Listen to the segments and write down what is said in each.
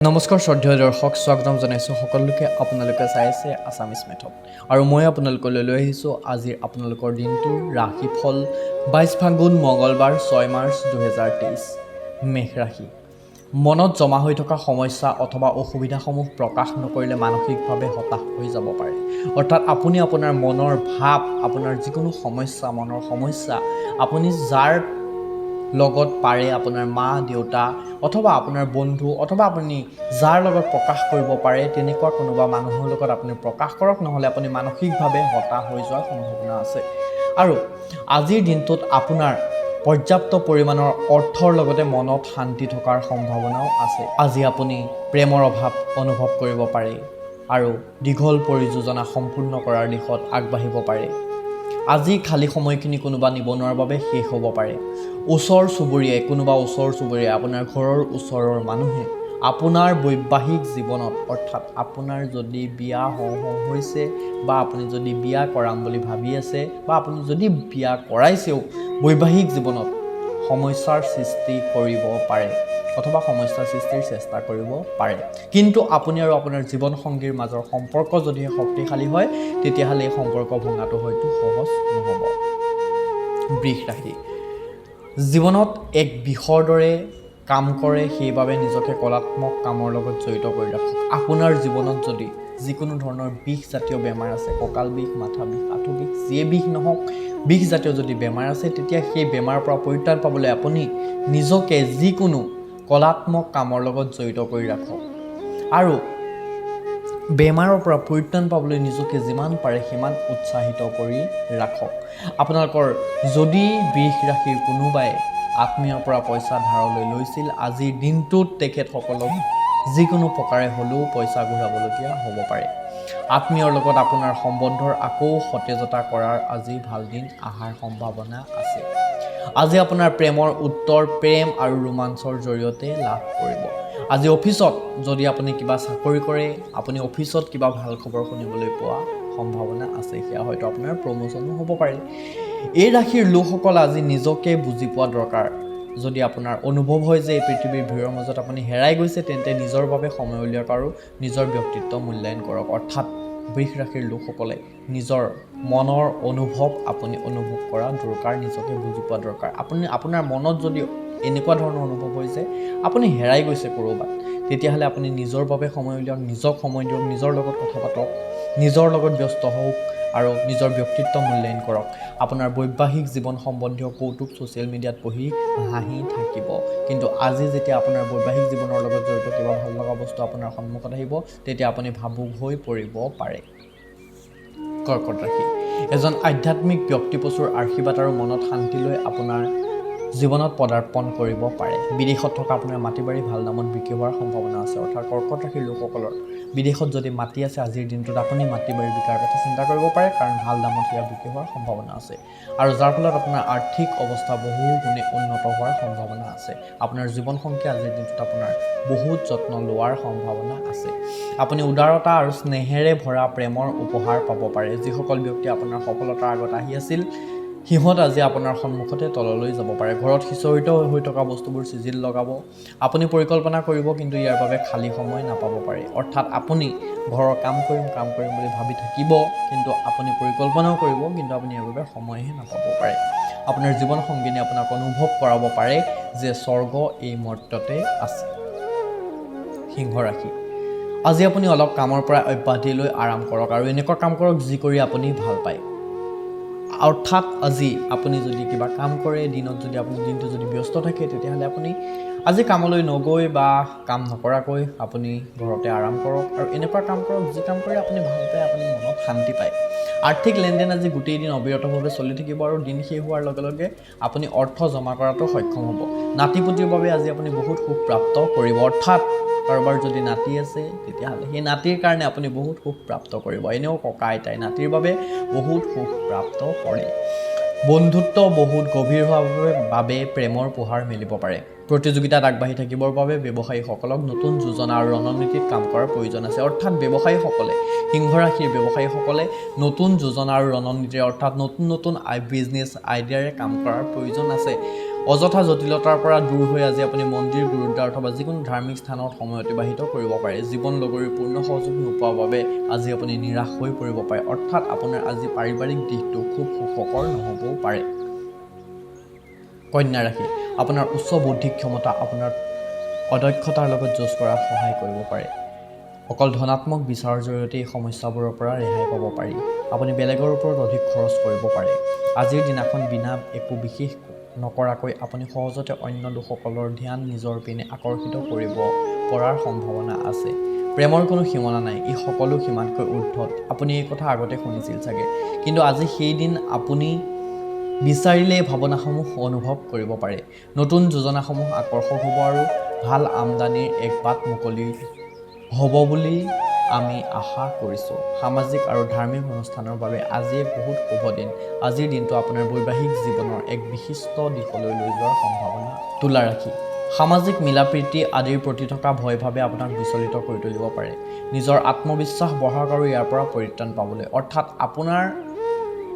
নমস্কাৰ শ্ৰদ্ধেয় দৰ্শক, স্বাগতম জনাইছোঁ সকলোকে। আপোনালোকে চাই আছে আছামিজ মেথড আৰু মই আপোনালোকলৈ লৈ আহিছোঁ আজিৰ আপোনালোকৰ দিনটোৰ ৰাশিফল 22 ফাগুন মঙলবাৰ 6 মাৰ্চ 2023 মেষ ৰাশি। মনত জমা হৈ থকা সমস্যা অথবা অসুবিধাসমূহ প্ৰকাশ নকৰিলে মানসিকভাৱে হতাশ হৈ যাব পাৰে। অৰ্থাৎ আপুনি আপোনাৰ মনৰ ভাৱ, আপোনাৰ যিকোনো সমস্যা, মনৰ সমস্যা আপুনি যাৰ লগত পাৰে, আপোনাৰ মা দেউতা অথবা আপোনাৰ বন্ধু অথবা আপুনি যাৰ লগত প্ৰকাশ কৰিব পাৰে তেনেকুৱা কোনোবা মানুহৰ লগত আপুনি প্ৰকাশ কৰক, নহ'লে আপুনি মানসিকভাৱে হতাশ হৈ যোৱাৰ সম্ভাৱনা আছে। আৰু আজিৰ দিনটোত আপোনাৰ পৰ্যাপ্ত পৰিমাণৰ অৰ্থৰ লগতে মনত শান্তি থকাৰ সম্ভাৱনাও আছে। আজি আপুনি প্ৰেমৰ অভাৱ অনুভৱ কৰিব পাৰে আৰু দীঘল পৰিযোজনা সম্পূৰ্ণ কৰাৰ দিশত আগবাঢ়িব পাৰে। আজি খালী সময়খিনি কোনোবা নিবনুৱাৰ বাবে শেষ হ'ব পাৰে। কোনোবা ওচৰ চুবুৰীয়াই আপোনাৰ ঘৰৰ ওচৰৰ মানুহে আপোনাৰ বৈবাহিক জীৱনত, অৰ্থাৎ আপোনাৰ যদি বিয়া হৈছে বা আপুনি যদি বিয়া কৰাম বুলি ভাবি আছে বা আপুনি যদি বিয়া কৰাইছেও, বৈবাহিক জীৱনত সমস্যাৰ সৃষ্টি কৰিব পাৰে অথবা সমস্যাৰ সৃষ্টিৰ চেষ্টা কৰিব পাৰে। কিন্তু আপুনি আৰু আপোনাৰ জীৱনসংগীৰ মাজৰ সম্পৰ্ক যদিহে শক্তিশালী হয়, তেতিয়াহ'লে এই সম্পৰ্ক ভঙাটো হয়তো সহজ নহ'ব। বৃষ ৰাশি। জীৱনত এক বিষৰ দৰে কাম কৰে, সেইবাবে নিজকে কলাত্মক কামৰ লগত জড়িত কৰি ৰাখক। আপোনাৰ জীৱনত যদি যিকোনো ধৰণৰ বিষজাতীয় বেমাৰ আছে, কঁকাল বিষ, মাথা বিষ, আঁঠু বিষ, যিয়ে বিষ নহওক, বিষজাতীয় যদি বেমাৰ আছে, তেতিয়া সেই বেমাৰৰ পৰা পৰিত্ৰাণ পাবলৈ আপুনি নিজকে যিকোনো কলাত্মক কামৰ লগত জড়িত কৰি ৰাখক। আৰু বেমাৰৰ পৰা পৰিত্ৰাণ পাবলৈ নিজকে যিমান পাৰে সিমান উৎসাহিত কৰি ৰাখক। আপোনালোকৰ যদি বৃষ ৰাশিৰ কোনোবাই আত্মীয়ৰ পৰা পইচা ধাৰলৈ লৈছিল, আজিৰ দিনটোত তেখেতসকলক যিকোনো প্ৰকাৰে হ'লেও পইচা ঘূৰাবলগীয়া হ'ব পাৰে। আত্মীয়ৰ লগত আপোনাৰ সম্বন্ধৰ আকৌ সতেজতা কৰাৰ আজি ভাল দিন অহাৰ সম্ভাৱনা আছে। আজি আপোনাৰ প্ৰেমৰ উত্তৰ প্ৰেম আৰু ৰোমাঞ্চৰ জৰিয়তে লাভ কৰিব। আজি অফিচত যদি আপুনি কিবা চাকৰি কৰে, আপুনি অফিচত কিবা ভাল খবৰ শুনিবলৈ পোৱা সম্ভাৱনা আছে। সেয়া হয়তো আপোনাৰ প্ৰমোচনো হ'ব পাৰে। এই ৰাশিৰ লোকসকল আজি নিজকে বুজি পোৱা দৰকাৰ। যদি আপোনাৰ অনুভৱ হয় যে এই পৃথিৱীৰ ভিৰৰ মাজত আপুনি হেৰাই গৈছে, তেন্তে নিজৰ বাবে সময় উলিয়াওক আৰু নিজৰ ব্যক্তিত্ব মূল্যায়ন কৰক। অৰ্থাৎ বৃষ ৰাশিৰ লোকসকলে নিজৰ মনৰ অনুভৱ আপুনি অনুভৱ কৰা দৰকাৰ, নিজকে বুজি পোৱা দৰকাৰ। আপোনাৰ মনত যদি এনেকুৱা ধৰণৰ অনুভৱ হৈছে আপুনি হেৰাই গৈছে ক'ৰবাত, তেতিয়াহ'লে আপুনি নিজৰ বাবে সময় উলিয়াওক, নিজক সময় দিয়ক, নিজৰ লগত কথা পাতক, নিজৰ লগত ব্যস্ত হওক আৰু নিজৰ ব্যক্তিত্ব মূল্যায়ন কৰক। আপোনাৰ বৈবাহিক জীৱন সম্বন্ধীয় কৌতুক ছ'চিয়েল মিডিয়াত পঢ়ি হাঁহি থাকিব। কিন্তু আজি যেতিয়া আপোনাৰ বৈবাহিক জীৱনৰ লগত জড়িত কিবা ভাল লগা বস্তু আপোনাৰ সন্মুখত আহিব, তেতিয়া আপুনি ভাবুক হৈ পৰিব পাৰে। কৰ্কট ৰাশি। এজন আধ্যাত্মিক ব্যক্তি প্ৰচুৰ আশীৰ্বাদ আৰু মনত শান্তি লৈ আপোনাৰ জীৱনত পদাৰ্পণ কৰিব পাৰে। বিদেশত থকা আপোনাৰ মাটি বাৰী ভাল দামত বিক্ৰী হোৱাৰ সম্ভাৱনা আছে। অৰ্থাৎ কৰ্কট ৰাশিৰ লোকসকলৰ বিদেশত যদি মাটি আছে, আজিৰ দিনটোত আপুনি মাটি বাৰী বিকাৰ কথা চিন্তা কৰিব পাৰে, কাৰণ ভাল দামত সেয়া বিক্ৰী হোৱাৰ সম্ভাৱনা আছে আৰু যাৰ ফলত আপোনাৰ আৰ্থিক অৱস্থা বহু গুণে উন্নত হোৱাৰ সম্ভাৱনা আছে। আপোনাৰ জীৱনসংগী আজিৰ দিনটোত আপোনাৰ বহুত যত্ন লোৱাৰ সম্ভাৱনা আছে। আপুনি উদাৰতা আৰু স্নেহেৰে ভৰা প্ৰেমৰ উপহাৰ পাব পাৰে। যিসকল ব্যক্তি আপোনাৰ সফলতাৰ আগত আহি আছিল, সিহঁত আজি আপোনাৰ সন্মুখতে তললৈ যাব পাৰে। ঘৰত সিঁচৰিত হৈ থকা বস্তুবোৰ চিজিল লগাব। আপুনি পৰিকল্পনা কৰিব, কিন্তু ইয়াৰ বাবে খালী সময় নাপাব পাৰে। অৰ্থাৎ আপুনি ঘৰৰ কাম কৰিম বুলি ভাবি থাকিব, কিন্তু আপুনি পৰিকল্পনাও কৰিব, কিন্তু আপুনি ইয়াৰ বাবে সময়হে নাপাব পাৰে। আপোনাৰ জীৱনসংগীনে আপোনাক অনুভৱ কৰাব পাৰে যে স্বৰ্গ এই মুহূৰ্ততে আছে। সিংহ ৰাশি। আজি আপুনি অলপ কামৰ পৰা অব্যাহতি লৈ আৰাম কৰক আৰু এনেকুৱা কাম কৰক যি কৰি আপুনি ভাল পায়। অৰ্থাৎ আজি আপুনি যদি কিবা কাম কৰে, দিনত যদি আপুনি দিনটো যদি ব্যস্ত থাকে, তেতিয়াহ'লে আপুনি আজি কামলৈ নগৈ বা কাম নকৰাকৈ আপুনি ঘৰতে আৰাম কৰক আৰু এনেকুৱা কাম কৰক যি কাম কৰি আপুনি ভাল পায়, আপুনি মনত শান্তি পায়। আৰ্থিক লেনদেন আজি গোটেই দিন অবিৰতভাৱে চলি থাকিব আৰু দিন শেষ হোৱাৰ লগে লগে আপুনি অৰ্থ জমা কৰাটো সক্ষম হ'ব। নাতিপুতিৰ বাবে আজি আপুনি বহুত সুখ প্ৰাপ্ত কৰিব। অৰ্থাৎ কাৰোবাৰ যদি নাতি আছে, তেতিয়াহ'লে সেই নাতিৰ কাৰণে আপুনি বহুত সুখ প্ৰাপ্ত কৰিব। এনেও ককা আইতাই নাতিৰ বাবে বহুত সুখ প্ৰাপ্ত কৰে। বন্ধুত্ব বহুত গভীৰ হোৱাৰ বাবে প্ৰেমৰ পোহাৰ মেলিব পাৰে। প্ৰতিযোগিতাত আগবাঢ়ি থাকিবৰ বাবে ব্যৱসায়ীসকলক নতুন যোজনা আৰু ৰণনীতিত কাম কৰাৰ প্ৰয়োজন আছে। অৰ্থাৎ ব্যৱসায়ীসকলে, সিংহ ৰাশিৰ ব্যৱসায়ীসকলে নতুন যোজনা আৰু ৰণনীতিৰে, অৰ্থাৎ নতুন বিজনেছ আইডিয়াৰে কাম কৰাৰ প্ৰয়োজন আছে। অযথা জটিলতাৰ পৰা দূৰ হৈ আজি আপুনি মন্দিৰ, গুৰুদ্বাৰ অথবা যিকোনো ধাৰ্মিক স্থানত সময় অতিবাহিত কৰিব পাৰে। জীৱন লগৰীৰ পূৰ্ণ সহযোগ নোপোৱাৰ বাবে আজি আপুনি নিৰাশ হৈ পৰিব পাৰে, অৰ্থাৎ আপোনাৰ আজি পাৰিবাৰিক দিশটো খুব সুখকৰ নহ'বও পাৰে। কন্যা ৰাশি, আপোনাৰ উচ্চ বৌদ্ধিক ক্ষমতা আপোনাৰ অদক্ষতাৰ লগত যুঁজ কৰাত সহায় কৰিব পাৰে। অকল ধনাত্মক বিচাৰৰ জৰিয়তে এই সমস্যাবোৰৰ পৰা ৰেহাই পাব পাৰি। আপুনি বেলেগৰ ওপৰত অধিক খৰচ কৰিব পাৰে। আজিৰ দিনাখন বিনা একো বিশেষ নকৰাকৈ আপুনি সহজতে অন্য লোকসকলৰ ধ্যান নিজৰ পিনে আকৰ্ষিত কৰিব পৰাৰ সম্ভাৱনা আছে। প্ৰেমৰ কোনো সীমা নাই, ই সকলো সীমাতকৈ ঊৰ্ধ্বত। আপুনি এই কথা আগতে শুনিছিল চাগে, কিন্তু আজি সেই দিন আপুনি বিচাৰিলে এই ভাৱনাসমূহ অনুভৱ কৰিব পাৰে। নতুন যোজনাসমূহ আকৰ্ষক হ'ব আৰু ভাল আমদানিৰ এক বাট মুকলি হ'ব বুলি আমি আশা কৰিছোঁ। সামাজিক আৰু ধাৰ্মিক অনুষ্ঠানৰ বাবে আজি এক বহুত শুভ দিন। আজিৰ দিনটো আপোনাৰ বৈবাহিক জীৱনৰ এক বিশিষ্ট দিশলৈ লৈ যোৱাৰ সম্ভাৱনা। তুলা ৰাশি, সামাজিক মিলাপ্ৰীতি আদিৰ প্ৰতি থকা ভয়-ভাৱে আপোনাক বিচলিত কৰি তুলিব পাৰে। নিজৰ আত্মবিশ্বাস বঢ়াওক আৰু ইয়াৰ পৰা পৰিত্ৰাণ পাবলৈ, অৰ্থাৎ আপোনাৰ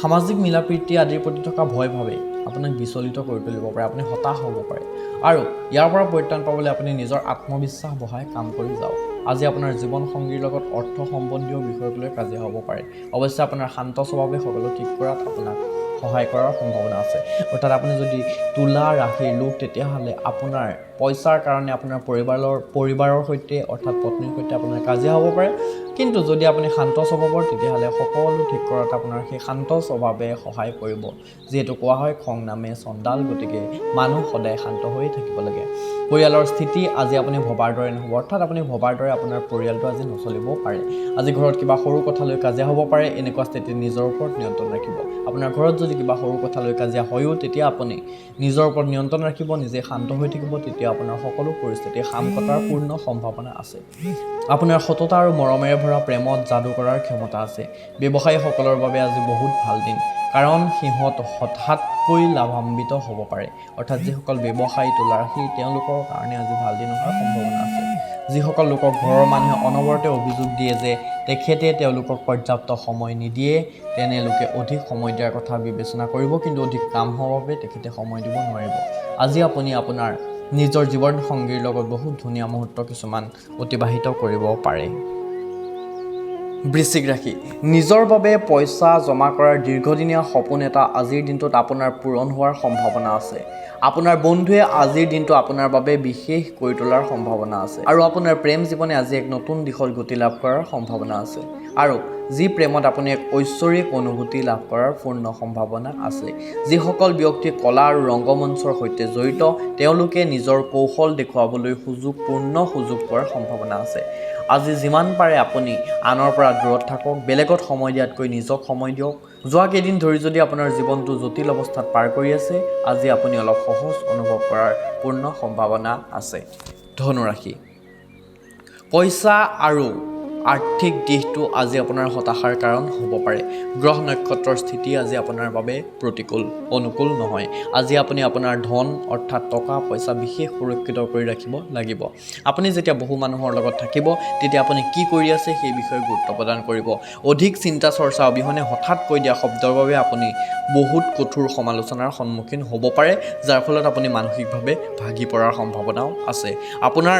সামাজিক মিলাপ্ৰীতি আদিৰ প্ৰতি থকা ভয়-ভাৱে আপোনাক বিচলিত কৰি তুলিব পাৰে। আপুনি হতাশ হ'ব পাৰে আৰু ইয়াৰ পৰা পৰিত্ৰাণ পাবলৈ আপুনি নিজৰ আত্মবিশ্বাস বঢ়াই কাম কৰি যাওক। আজি আপোনাৰ জীৱন সংগীৰ লগত অৰ্থ সম্বন্ধীয় বিষয়ক লৈ কাজিয়া হ'ব পাৰে। অৱশ্যে আপোনাৰ শান্ত স্বভাৱে সকলো ঠিক কৰাত আপোনাক সহায় কৰাৰ সম্ভাৱনা আছে। অৰ্থাৎ আপুনি যদি তুলা ৰাশিৰ লোক, তেতিয়াহ'লে আপোনাৰ পইচাৰ কাৰণে আপোনাৰ পৰিবাৰৰ সৈতে অৰ্থাৎ পত্নীৰ সৈতে আপোনাৰ কাজিয়া হ'ব পাৰে। কিন্তু যদি আপুনি শান্ত স্বভাৱৰ, তেতিয়াহ'লে সকলো ঠিক কৰাত আপোনাৰ সেই শান্ত স্বভাৱে সহায় কৰিব। যিহেতু কোৱা হয় খং নামে চণ্ডাল, গতিকে মানুহ সদায় শান্ত হৈয়ে থাকিব লাগে। পৰিয়ালৰ স্থিতি আজি আপুনি ভবাৰ দৰে নহ'ব, অৰ্থাৎ আপুনি ভবাৰ দৰে আপোনাৰ পৰিয়ালটো আজি নচলিবও পাৰে। আজি ঘৰত কিবা সৰু কথা লৈ কাজিয়া হ'ব পাৰে। এনেকুৱা স্থিতিত নিজৰ ওপৰত নিয়ন্ত্ৰণ ৰাখিব। আপোনাৰ ঘৰত যদি কিবা সৰু কথা লৈ কাজিয়া হয়ও, তেতিয়া আপুনি নিজৰ ওপৰত নিয়ন্ত্ৰণ ৰাখিব, নিজে শান্ত হৈ থাকিব। তেতিয়া আপোনাৰ সকলো পৰিস্থিতি সাম কটাৰ পূৰ্ণ সম্ভাৱনা আছে। আপোনাৰ সততা আৰু মৰমেৰে ভৰা প্ৰেমত যাদু কৰাৰ ক্ষমতা আছে। ব্যৱসায়ীসকলৰ বাবে আজি বহুত ভাল দিন, কাৰণ সিহঁত হঠাৎকৈ লাভান্বিত হ'ব পাৰে। অৰ্থাৎ যিসকল ব্যৱসায়ী তুলা ৰাশিৰ, তেওঁলোকৰ কাৰণে আজি ভাল দিন হোৱাৰ সম্ভাৱনা আছে। যিসকল লোকক ঘৰৰ মানুহে অনবৰতে অভিযোগ দিয়ে যে তেখেতে তেওঁলোকক পৰ্যাপ্ত সময় নিদিয়ে, তেনে লোকে অধিক সময় দিয়াৰ কথা বিবেচনা কৰিব, কিন্তু অধিক কাম হোৱাৰ বাবে তেখেতে সময় দিব নোৱাৰিব। আজি আপুনি আপোনাৰ নিজৰ জীৱন সংগীৰ লগত বহুত ধুনীয়া মুহূৰ্ত কিছুমান অতিবাহিত কৰিব পাৰে। বৃশ্চিক ৰাশি, নিজৰ বাবে পইচা জমা কৰাৰ দীৰ্ঘদিনীয়া সপোন এটা আজিৰ দিনটোত আপোনাৰ পূৰণ হোৱাৰ সম্ভাৱনা আছে। আপোনাৰ বন্ধুৱে আজিৰ দিনটো আপোনাৰ বাবে বিশেষ কৰি তোলাৰ সম্ভাৱনা আছে আৰু আপোনাৰ প্ৰেম জীৱনে আজি এক নতুন দিশত গতি লাভ কৰাৰ সম্ভাৱনা আছে। আৰু যি প্ৰেমত আপুনি এক ঐশ্বৰিক অনুভূতি লাভ কৰাৰ পূৰ্ণ সম্ভাৱনা আছে। যিসকল ব্যক্তি কলা আৰু ৰংগমঞ্চৰ সৈতে জড়িত, তেওঁলোকে নিজৰ কৌশল দেখুৱাবলৈ পূৰ্ণ সুযোগ পোৱাৰ সম্ভাৱনা আছে। আজি যিমান পাৰে আপুনি আনৰ পৰা দূৰত থাকক, বেলেগত সময় দিয়াতকৈ নিজক সময় দিয়ক। যোৱা কেইদিন ধৰি যদি আপোনাৰ জীৱনটো জটিল অৱস্থাত পাৰ কৰি আছে, আজি আপুনি অলপ সহজ অনুভৱ কৰাৰ পূৰ্ণ সম্ভাৱনা আছে। ধনু ৰাশি, পইচা আৰু আৰ্থিক দিশটো আজি আপোনাৰ হতাশাৰ কাৰণ হ'ব পাৰে। গ্ৰহ নক্ষত্ৰৰ স্থিতি আজি আপোনাৰ বাবে অনুকূল নহয়। আজি আপুনি আপোনাৰ ধন অৰ্থাৎ টকা পইচা বিশেষ সুৰক্ষিত কৰি ৰাখিব লাগিব। আপুনি যেতিয়া বহু মানুহৰ লগত থাকিব, তেতিয়া আপুনি কি কৰি আছে সেই বিষয়ে গুৰুত্ব প্ৰদান কৰিব। অধিক চিন্তা চৰ্চা অবিহনে হঠাৎ কৈ দিয়া শব্দৰ বাবে আপুনি বহুত কঠোৰ সমালোচনাৰ সন্মুখীন হ'ব পাৰে, যাৰ ফলত আপুনি মানসিকভাৱে ভাগি পৰাৰ সম্ভাৱনাও আছে। আপোনাৰ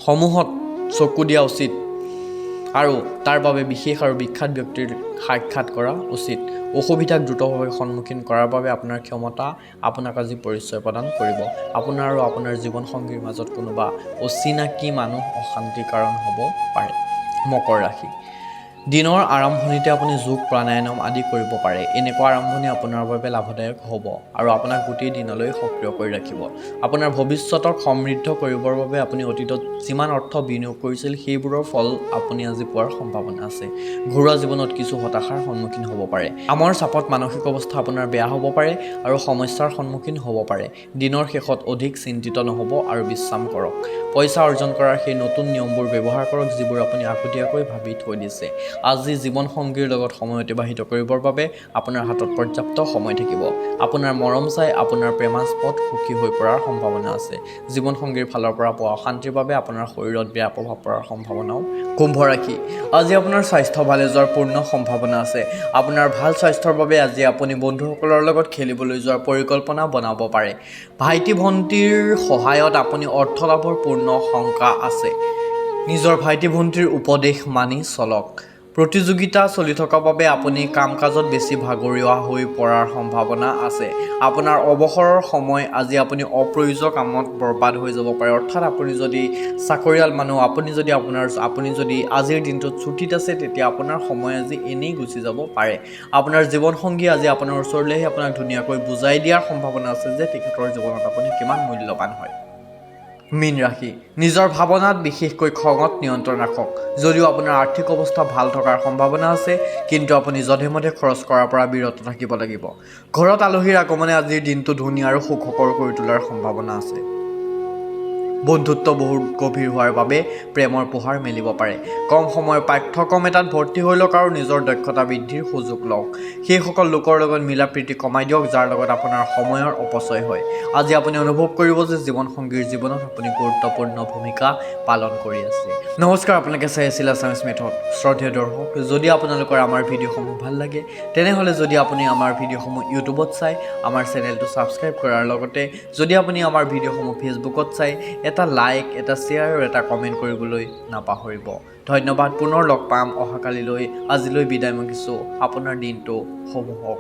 সমূহত চকু দিয়া উচিত আৰু তাৰ বাবে বিশেষ আৰু বিখ্যাত ব্যক্তিৰ সাক্ষাৎ কৰা উচিত। অসুবিধাক দ্ৰুতভাৱে সন্মুখীন কৰাৰ বাবে আপোনাৰ ক্ষমতা আপোনাক আজি পৰিচয় প্ৰদান কৰিব। আপোনাৰ আৰু আপোনাৰ জীৱনসংগীৰ মাজত কোনোবা অচিনাকি মানুহ অশান্তিৰ কাৰণ হ'ব পাৰে। মকৰ ৰাশি, দিনৰ আৰম্ভণিতে আপুনি যোগ প্ৰাণায়াম আদি কৰিব পাৰে। এনেকুৱা আৰম্ভণি আপোনাৰ বাবে লাভদায়ক হ'ব আৰু আপোনাক গোটেই দিনলৈ সক্ৰিয় কৰি ৰাখিব। আপোনাৰ ভৱিষ্যতক সমৃদ্ধ কৰিবৰ বাবে আপুনি অতীতত যিমান অৰ্থ বিনিয়োগ কৰিছিল, সেইবোৰৰ ফল আপুনি আজি পোৱাৰ সম্ভাৱনা আছে। ঘৰুৱা জীৱনত কিছু হতাশাৰ সন্মুখীন হ'ব পাৰে। কামৰ চাপত মানসিক অৱস্থা আপোনাৰ বেয়া হ'ব পাৰে আৰু সমস্যাৰ সন্মুখীন হ'ব পাৰে। দিনৰ শেষত অধিক চিন্তিত নহ'ব আৰু বিশ্ৰাম কৰক। পইচা অৰ্জন কৰাৰ সেই নতুন নিয়মবোৰ ব্যৱহাৰ কৰক, যিবোৰ আপুনি আগতীয়াকৈ ভাবি থৈ দিছে। আজি জীৱন সংগীৰ লগত সময় অতিবাহিত কৰিবৰ বাবে আপোনাৰ হাতত পৰ্যাপ্ত সময় থাকিব। আপোনাৰ মৰম চাই আপোনাৰ প্ৰেমাস্পদ সুখী হৈ পৰাৰ সম্ভাৱনা আছে। জীৱন সংগীৰ ফালৰ পৰা পোৱা অশান্তিৰ বাবে আপোনাৰ শৰীৰত বেয়া প্ৰভাৱ পৰাৰ সম্ভাৱনাও। কুম্ভ ৰাশি, আজি আপোনাৰ স্বাস্থ্য ভালে যোৱাৰ পূৰ্ণ সম্ভাৱনা আছে। আপোনাৰ ভাল স্বাস্থ্যৰ বাবে আজি আপুনি বন্ধুসকলৰ লগত খেলিবলৈ যোৱাৰ পৰিকল্পনা বনাব পাৰে। ভাইটি ভণ্টিৰ সহায়ত আপুনি অৰ্থ লাভৰ পূৰ্ণ শংকা আছে। নিজৰ ভাইটি ভণ্টিৰ উপদেশ মানি চলক। প্ৰতিযোগিতা চলি থকা বাবে আপুনি কাম কাজত বেছি ভাগৰুৱা হৈ পৰাৰ সম্ভাৱনা আছে। আপোনাৰ অৱসৰৰ সময় আজি আপুনি অপ্ৰয়োজনীয় কামত বৰবাদ হৈ যাব পাৰে। অৰ্থাৎ আপুনি যদি চাকৰিয়াল মানুহ, আপুনি যদি আজিৰ দিনটোত ছুটীত আছে, তেতিয়া আপোনাৰ সময় আজি এনেই গুচি যাব পাৰে। আপোনাৰ জীৱনসংগী আজি আপোনাৰ ওচৰলৈ আহি আপোনাক ধুনীয়াকৈ বুজাই দিয়াৰ সম্ভাৱনা আছে যে তেখেতৰ জীৱনত আপুনি কিমান মূল্যৱান হয়। মীন ৰাশি, নিজৰ ভাৱনাত বিশেষকৈ খঙত নিয়ন্ত্ৰণ ৰাখক। যদিও আপোনাৰ আৰ্থিক অৱস্থা ভাল থকাৰ সম্ভাৱনা আছে, কিন্তু আপুনি যধে মধে খৰচ কৰাৰ পৰা বিৰত থাকিব লাগিব। ঘৰত আলহীৰ আগমনে আজিৰ দিনটো ধুনীয়া আৰু সুখকৰ কৰি তোলাৰ সম্ভাৱনা আছে। বন্ধুত্ব বহুত গভীৰ হোৱাৰ বাবে প্ৰেমৰ পোহাৰ মেলিব পাৰে। কম সময়ৰ পাঠ্যক্ৰম এটাত ভৰ্তি হৈ লওক আৰু নিজৰ দক্ষতা বৃদ্ধিৰ সুযোগ লওক। সেইসকল লোকৰ লগত মিলা প্ৰীতি কমাই দিয়ক যাৰ লগত আপোনাৰ সময়ৰ অপচয় হয়। আজি আপুনি অনুভৱ কৰিব যে জীৱনসংগীৰ জীৱনত আপুনি গুৰুত্বপূৰ্ণ ভূমিকা পালন কৰি আছে। নমস্কাৰ, আপোনালোকে চাই আছিল আছামিজ মেথড। শ্ৰদ্ধেয় দৰ্শক, যদি আপোনালোকৰ আমাৰ ভিডিঅ'সমূহ ভাল লাগে, তেনেহ'লে যদি আপুনি আমাৰ ভিডিঅ'সমূহ ইউটিউবত চাই, আমাৰ চেনেলটো ছাবস্ক্ৰাইব কৰাৰ লগতে যদি আপুনি আমাৰ ভিডিঅ'সমূহ ফেচবুকত চাই, এটা লাইক, এটা শ্বেয়াৰ আৰু এটা কমেণ্ট কৰিবলৈ নাপাহৰিব। ধন্যবাদ। পুনৰ লগ পাম অহাকালিলৈ। আজিলৈ বিদায় মাগিছোঁ। আপোনাৰ দিনটো শুভ হওক।